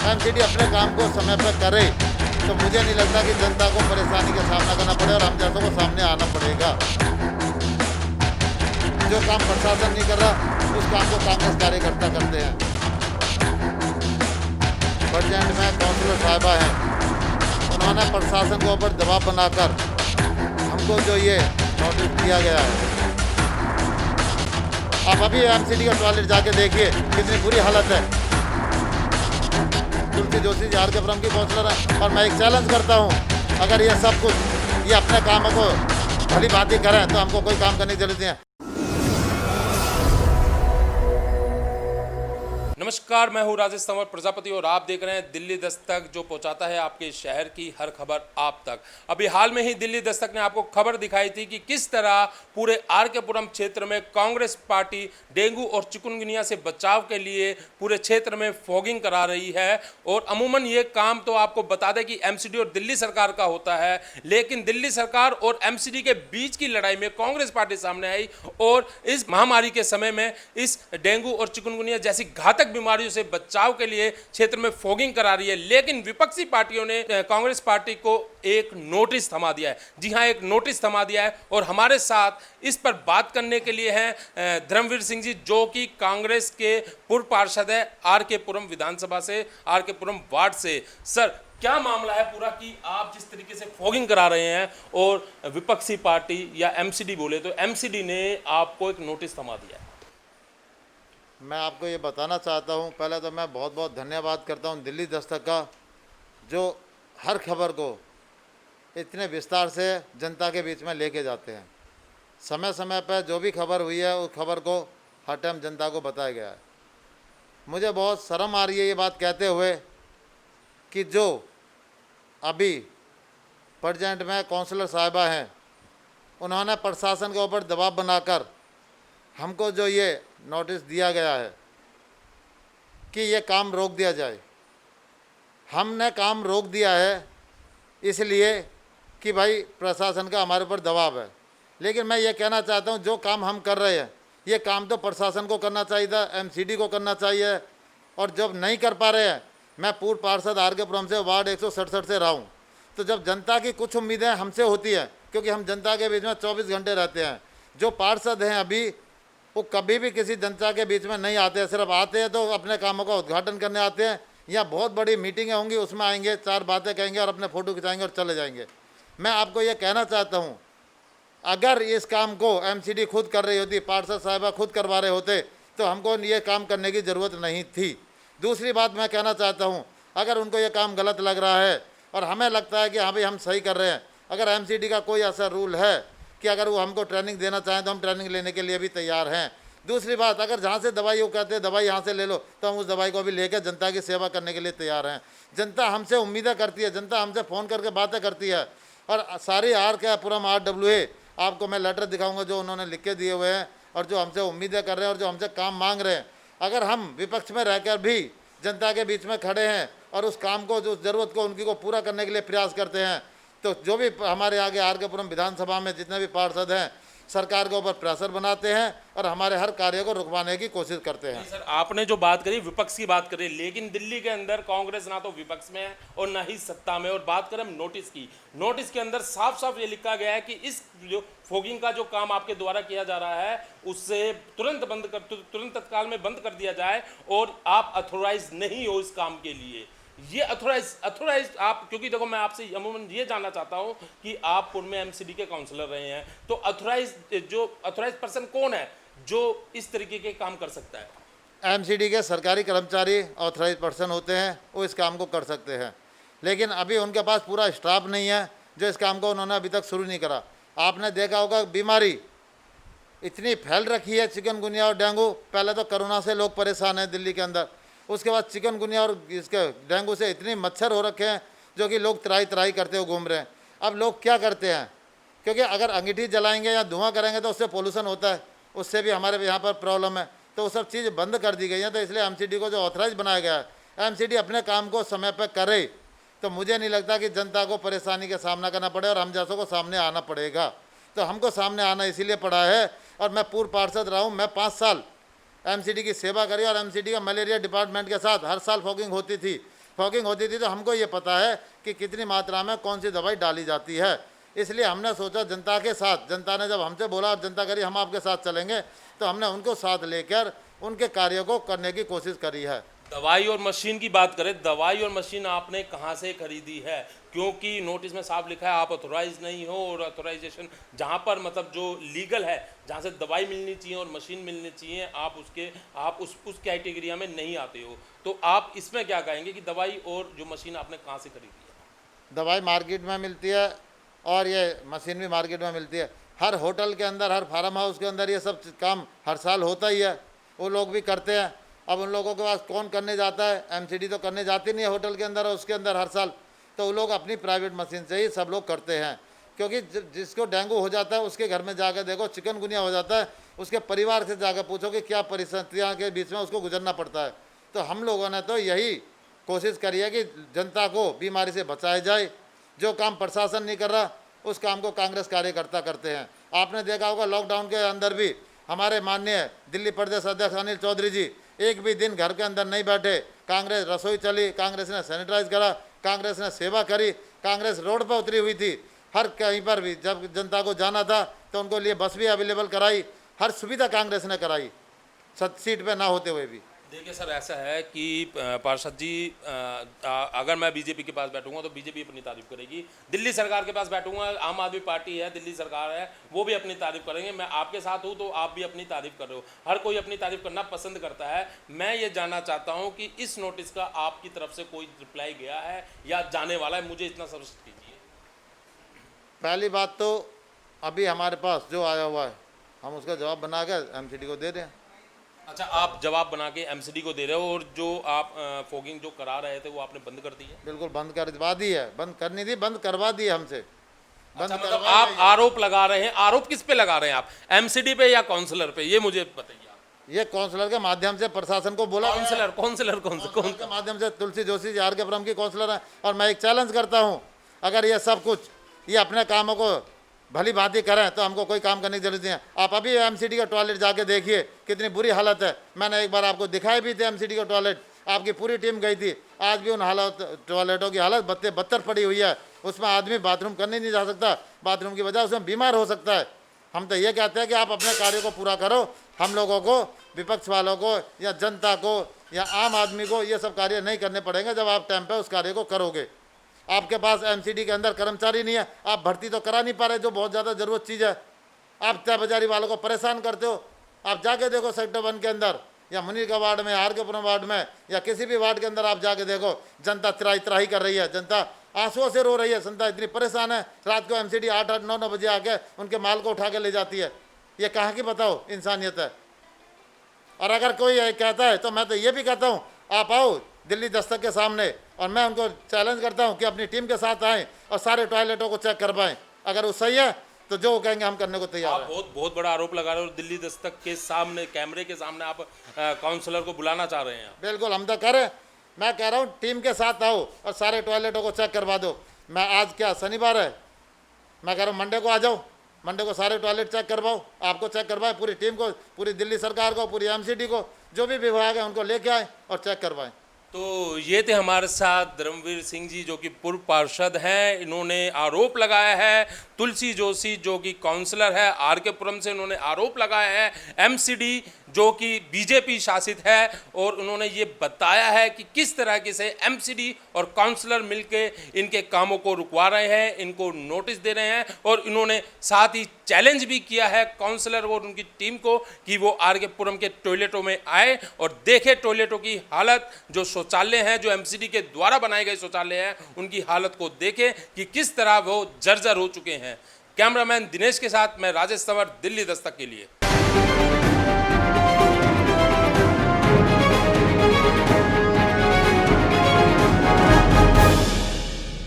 MCD अपने काम को समय पर करे तो मुझे नहीं लगता कि जनता को परेशानी का सामना करना पड़े और हम जैसों को सामने आना पड़ेगा। जो काम प्रशासन नहीं कर रहा उस काम को कांग्रेस कार्यकर्ता करते हैं। बड़जैंड में काउंसलर साहिबा हैं, उन्होंने प्रशासन के ऊपर दबाव बनाकर हमको जो ये नोटिस दिया गया है। आप अभी एमसीडी का टॉयलेट जाके देखिए कितनी बुरी हालत है। तुलसी जोशी जी आरकेपुरम की काउंसलर है और मैं एक चैलेंज करता हूँ, अगर ये सब कुछ ये अपने कामों को भली बातें करें तो हमको कोई काम करने की जरूरत नहीं है। नमस्कार, मैं हूं राजेश तंवर प्रजापति और आप देख रहे हैं दिल्ली दस्तक, जो पहुंचाता है आपके शहर की हर खबर आप तक। अभी हाल में ही दिल्ली दस्तक ने आपको खबर दिखाई थी कि किस तरह पूरे आरकेपुरम क्षेत्र में कांग्रेस पार्टी डेंगू और चिकनगुनिया से बचाव के लिए पूरे क्षेत्र में फॉगिंग करा रही है। और अमूमन ये काम तो आपको बता दें कि एमसीडी और दिल्ली सरकार का होता है, लेकिन दिल्ली सरकार और एमसीडी के बीच की लड़ाई में कांग्रेस पार्टी सामने आई और इस महामारी के समय में इस डेंगू और चिकनगुनिया जैसी घातक बीमारियों से बचाव के लिए क्षेत्र में फॉगिंग करा रही है। लेकिन विपक्षी पार्टियों ने कांग्रेस पार्टी को एक नोटिस थमा दिया है। जी हां, एक नोटिस थमा दिया है। और हमारे साथ इस पर बात करने के लिए हैं धर्मवीर सिंह जी, जो कि कांग्रेस के पूर्व पार्षद है आरकेपुरम विधानसभा से, आरकेपुरम वार्ड से। सर, क्या मामला है पूरा कि आप जिस तरीके से फॉगिंग करा रहे हैं और विपक्षी पार्टी या एमसीडी बोले तो एमसीडी ने आपको एक नोटिस थमा दिया है? मैं आपको ये बताना चाहता हूँ, पहले तो मैं बहुत बहुत धन्यवाद करता हूँ दिल्ली दस्तक का, जो हर खबर को इतने विस्तार से जनता के बीच में लेके जाते हैं। समय समय पर जो भी खबर हुई है उस खबर को हर टाइम जनता को बताया गया है। मुझे बहुत शर्म आ रही है ये बात कहते हुए कि जो अभी प्रेजेंट में काउंसलर साहिबा हैं, उन्होंने प्रशासन के ऊपर दबाव बनाकर हमको जो ये नोटिस दिया गया है कि ये काम रोक दिया जाए। हमने काम रोक दिया है इसलिए कि भाई प्रशासन का हमारे ऊपर दबाव है। लेकिन मैं ये कहना चाहता हूँ, जो काम हम कर रहे हैं ये काम तो प्रशासन को करना चाहिए था, एमसीडी को करना चाहिए। और जब नहीं कर पा रहे हैं, मैं पूर्व पार्षद आरकेपुरम से वार्ड 167 से रहा हूँ, तो जब जनता की कुछ उम्मीदें हमसे होती हैं, क्योंकि हम जनता के बीच में 24 घंटे रहते हैं। जो पार्षद हैं अभी, वो कभी भी किसी जनता के बीच में नहीं आते हैं, सिर्फ आते हैं तो अपने कामों का उद्घाटन करने आते हैं या बहुत बड़ी मीटिंगें होंगी उसमें आएंगे, 4 बातें कहेंगे और अपने फ़ोटो खिंचाएंगे और चले जाएंगे। मैं आपको ये कहना चाहता हूँ, अगर इस काम को एमसीडी खुद कर रही होती, पार्षद साहिबा खुद करवा रहे होते, तो हमको ये काम करने की ज़रूरत नहीं थी। दूसरी बात मैं कहना चाहता हूँ, अगर उनको ये काम गलत लग रहा है और हमें लगता है कि हाँ भाई हम सही कर रहे हैं, अगर एमसीडी का कोई ऐसा रूल है कि अगर वो हमको ट्रेनिंग देना चाहें तो हम ट्रेनिंग लेने के लिए भी तैयार हैं। दूसरी बात, अगर जहाँ से दवाई वो कहते हैं दवाई यहाँ से ले लो, तो हम उस दवाई को भी लेकर जनता की सेवा करने के लिए तैयार हैं। जनता हमसे उम्मीदें करती है, जनता हमसे फ़ोन करके बातें करती है। और सारी आरकेपुरम RWA, आपको मैं लेटर दिखाऊंगा जो उन्होंने लिख के दिए हुए हैं और जो हमसे उम्मीदें कर रहे हैं और जो हमसे काम मांग रहे हैं। अगर हम विपक्ष में रहकर भी जनता के बीच में खड़े हैं और उस काम को, जो ज़रूरत को उनकी को पूरा करने के लिए प्रयास करते हैं, तो जो भी हमारे आगे आरकेपुरम विधानसभा में जितने भी पार्षद हैं, सरकार के ऊपर प्रेशर बनाते हैं और हमारे हर कार्य को रुकवाने की कोशिश करते हैं। सर, आपने जो बात करी विपक्ष की बात करी, लेकिन दिल्ली के अंदर कांग्रेस ना तो विपक्ष में है और ना ही सत्ता में। और बात करें नोटिस की, नोटिस के अंदर साफ साफ ये लिखा गया है कि इस जो फॉगिंग का जो काम आपके द्वारा किया जा रहा है उससे तुरंत तत्काल में बंद कर दिया जाए और आप अथोराइज नहीं हो इस काम के लिए। ये अथोराइज आप, क्योंकि देखो मैं आपसे अमूमन ये जानना चाहता हूं कि आप पूर्व में एमसीडी के काउंसलर रहे हैं, तो अथोराइज पर्सन कौन है जो इस तरीके के काम कर सकता है? एमसीडी के सरकारी कर्मचारी ऑथराइज पर्सन होते हैं, वो इस काम को कर सकते हैं। लेकिन अभी उनके पास पूरा स्टाफ नहीं है जो इस काम को उन्होंने अभी तक शुरू नहीं करा। आपने देखा होगा बीमारी इतनी फैल रखी है, चिकनगुनिया और डेंगू। पहले तो कोरोना से लोग परेशान हैं दिल्ली के अंदर, उसके बाद चिकनगुनिया और इसके डेंगू से इतने मच्छर हो रखे हैं जो कि लोग त्राही त्राही करते हुए घूम रहे हैं। अब लोग क्या करते हैं, क्योंकि अगर अंगीठी जलाएंगे या धुआं करेंगे तो उससे पोल्यूशन होता है, उससे भी हमारे यहाँ पर प्रॉब्लम है, तो वो सब चीज़ बंद कर दी गई है। तो इसलिए एमसीडी को जो ऑथराइज बनाया गया है, एमसीडी अपने काम को समय पर करे तो मुझे नहीं लगता कि जनता को परेशानी का सामना करना पड़े और हम जैसों को सामने आना पड़ेगा। तो हमको सामने आना इसीलिए पड़ा है। और मैं पूर्व पार्षद रहा हूँ, मैं 5 साल एमसीडी की सेवा करी और एमसीडी का मलेरिया डिपार्टमेंट के साथ हर साल फॉगिंग होती थी। फॉगिंग होती थी तो हमको ये पता है कि कितनी मात्रा में कौन सी दवाई डाली जाती है। इसलिए हमने सोचा जनता के साथ, जनता ने जब हमसे बोला और जनता करी हम आपके साथ चलेंगे, तो हमने उनको साथ लेकर उनके कार्यों को करने की कोशिश करी है। दवाई और मशीन की बात करें, दवाई और मशीन आपने कहाँ से खरीदी है? क्योंकि नोटिस में साफ लिखा है आप ऑथोराइज नहीं हो, और ऑथोराइजेशन जहाँ पर मतलब जो लीगल है, जहाँ से दवाई मिलनी चाहिए और मशीन मिलनी चाहिए, आप उस कैटेगरी में नहीं आते हो। तो आप इसमें क्या कहेंगे कि दवाई और जो मशीन आपने कहाँ से खरीदी है? दवाई मार्केट में मिलती है और ये मशीन भी मार्केट में मिलती है। हर होटल के अंदर, हर फार्म हाउस के अंदर ये सब काम हर साल होता ही है, वो लोग भी करते हैं। अब उन लोगों के पास कौन करने जाता है? एमसीडी तो करने जाती नहीं है होटल के अंदर और उसके अंदर हर साल, तो वो लोग अपनी प्राइवेट मशीन से ही सब लोग करते हैं। क्योंकि जिसको डेंगू हो जाता है उसके घर में जाकर देखो, चिकनगुनिया हो जाता है, उसके परिवार से जाकर पूछो कि क्या परिस्थितियाँ के बीच में उसको गुजरना पड़ता है। तो हम लोगों ने तो यही कोशिश करी है कि जनता को बीमारी से बचाया जाए। जो काम प्रशासन नहीं कर रहा उस काम को कांग्रेस कार्यकर्ता करते हैं। आपने देखा होगा लॉकडाउन के अंदर भी हमारे माननीय दिल्ली प्रदेश अध्यक्ष अनिल चौधरी जी एक भी दिन घर के अंदर नहीं बैठे। कांग्रेस रसोई चली, कांग्रेस ने सैनिटाइज करा, कांग्रेस ने सेवा करी, कांग्रेस रोड पर उतरी हुई थी। हर कहीं पर भी जब जनता को जाना था तो उनको लिए बस भी अवेलेबल कराई, हर सुविधा कांग्रेस ने कराई, सीट पे ना होते हुए भी। देखिए सर, ऐसा है कि पार्षद जी, अगर मैं बीजेपी के पास बैठूंगा तो बीजेपी अपनी तारीफ करेगी, दिल्ली सरकार के पास बैठूंगा, आम आदमी पार्टी है, दिल्ली सरकार है, वो भी अपनी तारीफ करेंगे। मैं आपके साथ हूं तो आप भी अपनी तारीफ कर रहे हो, हर कोई अपनी तारीफ करना पसंद करता है। मैं ये जानना चाहता हूँ कि इस नोटिस का आपकी तरफ से कोई रिप्लाई गया है या जाने वाला है? मुझे इतना स्पष्ट कीजिए। पहली बात तो अभी हमारे पास जो आया हुआ है हम उसका जवाब बना के एमसीडी को दे दें। अच्छा, आप जवाब बना के एमसीडी को दे रहे हो, और जो आप फॉगिंग जो करा रहे थे वो आपने बंद कर दी है? बिल्कुल बंद करवा दी है, बंद करनी थी, बंद करवा दी है हमसे। अच्छा, मतलब आप आरोप लगा रहे हैं, आरोप किस पे लगा रहे हैं आप? एमसीडी पे या काउंसलर पे, ये मुझे बताइए आप। ये काउंसलर के माध्यम से प्रशासन को बोला। काउंसलर कौन के माध्यम से तुलसी जोशी जी आर.के.पुरम की काउंसलर है। और मैं एक चैलेंज करता हूँ, अगर ये सब कुछ ये अपने कामों को भली भांति करें तो हमको कोई काम करने की जरूरत नहीं है। आप अभी एमसीडी का टॉयलेट जाके देखिए कितनी बुरी हालत है। मैंने एक बार आपको दिखाई भी थे एमसीडी का टॉयलेट, आपकी पूरी टीम गई थी। आज भी उन टॉयलेटों की हालत बदतर पड़ी हुई है, उसमें आदमी बाथरूम करने नहीं जा सकता, बाथरूम की वजह उसमें बीमार हो सकता है। हम तो ये कहते हैं कि आप अपने कार्य को पूरा करो। हम लोगों को, विपक्ष वालों को या जनता को या आम आदमी को ये सब कार्य नहीं करने पड़ेंगे जब आप टाइम पे उस कार्य को करोगे। आपके पास एमसीडी के अंदर कर्मचारी नहीं है, आप भर्ती तो करा नहीं पा रहे, जो बहुत ज़्यादा ज़रूरत चीज़ है। आप तय बाजारी वालों को परेशान करते हो। आप जाके देखो सेक्टर 1 के अंदर या मुनीर का वार्ड में, आर.के.पुरम वार्ड में या किसी भी वार्ड के अंदर आप जाके देखो, जनता त्राही त्राही कर रही है, जनता आंसुओं से रो रही है, जनता इतनी परेशान है। रात को एमसीडी 8-8, 9-9 बजे आके उनके माल को उठा के ले जाती है। ये कहाँ की बताओ इंसानियत है? और अगर कोई कहता है तो मैं तो ये भी कहता हूँ, आप आओ दिल्ली दस्तक के सामने और मैं उनको चैलेंज करता हूं कि अपनी टीम के साथ आएं और सारे टॉयलेटों को चेक करवाएं। अगर वो सही है तो जो कहेंगे हम करने को तैयार हैं। बहुत बहुत बड़ा आरोप लगा रहे हो, दिल्ली दस्तक के सामने, कैमरे के सामने आप काउंसलर को बुलाना चाह रहे हैं? बिल्कुल, हम तो करें। मैं कह रहा हूँ टीम के साथ आओ और सारे टॉयलेटों को चेक करवा दो। मैं आज क्या शनिवार है, मैं कह रहा हूँ मंडे को आ जाओ, मंडे को सारे टॉयलेट चेक करवाओ, आपको चेक करवाएं, पूरी टीम को, पूरी दिल्ली सरकार को, पूरी एमसीडी को, जो भी विभाग है उनको लेके आए और चेक करवाएं। तो ये थे हमारे साथ धर्मवीर सिंह जी, जो कि पूर्व पार्षद हैं। इन्होंने आरोप लगाया है, तुलसी जोशी जो कि काउंसलर है आर.के.पुरम से, इन्होंने आरोप लगाया है एमसीडी जो कि बीजेपी शासित है, और उन्होंने ये बताया है कि किस तरह से एमसीडी और काउंसलर मिलके इनके कामों को रुकवा रहे हैं, इनको नोटिस दे रहे हैं। और इन्होंने साथ ही चैलेंज भी किया है काउंसलर और उनकी टीम को कि वो आर.के.पुरम के टॉयलेटों में आए और देखे टॉयलेटों की हालत, जो शौचालय हैं, जो एमसीडी के द्वारा बनाए गए शौचालय हैं, उनकी हालत को देखें कि किस तरह वो जर्जर हो चुके हैं। कैमरामैन दिनेश के साथ मैं राजेश तंवर, दिल्ली दस्तक के लिए।